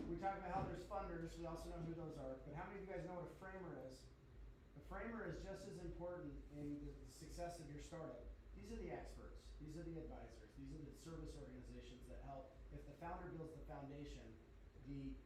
we talk about how there's funders, we also know who those are, but how many of you guys know what a framer is? A framer is just as important in the success of your startup. These are the experts, these are the advisors, these are the service organizations that help. If the founder builds the foundation, the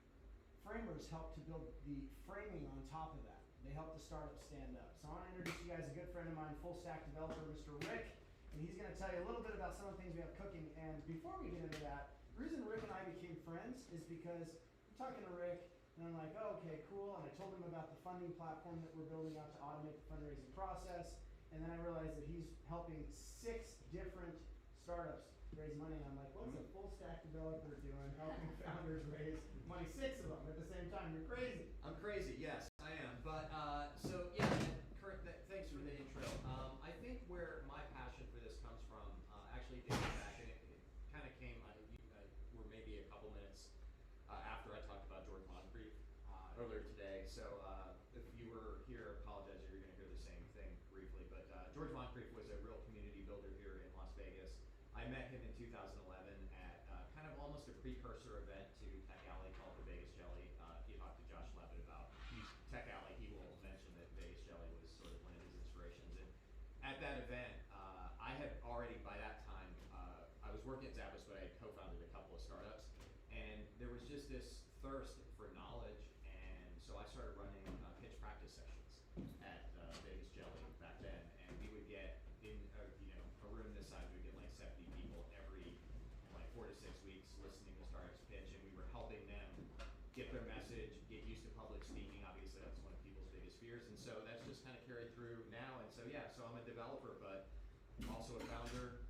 framers help to build the framing on top of that. They help the startup stand up. So I want to introduce you guys a good friend of mine, full stack developer, Mr. Rick, and he's going to tell you a little bit about some of the things we have cooking. And before we get into that, the reason Rick and I became friends is because I'm talking to Rick, and I'm like, oh, okay, cool. And I told him about the funding platform that we're building out to automate the fundraising process. And then I realized that he's helping 6 different startups raise money. And I'm like, what's a full stack developer doing helping founders raise money? 6 of them at the same time. You're crazy. I'm crazy, yes, I am. But so yeah, Kurt, thanks for the intro. I think where my passion for this comes from, actually dating back, and it kind of came, we're maybe a couple minutes after I talked about George Moncrief earlier today. So if you were here, I apologize, you're going to hear the same thing briefly. But George Moncrief was a real community builder here in Las Vegas. I met him in 2011 at kind of almost a precursor event to Tech Alley called the Vegas Jelly. He talked to Josh Levitt about Tech Alley. He will mention that Vegas Jelly was sort of one of his inspirations. And at that event, I had already, by that time, I was working at Zappos, but I had co-founded a couple of startups. And there was just this thirst for knowledge. And so I started running pitch practice sessions at Vegas Jelly back then. And we would get in a room this size, we would get like 70 people every 4 to 6 weeks listening to startups pitch. And we were helping them get their message, get used to public speaking. Obviously, that's one of people's biggest fears. And so that's just kind of carried through now. And so, yeah, so I'm a developer, but I'm also a founder,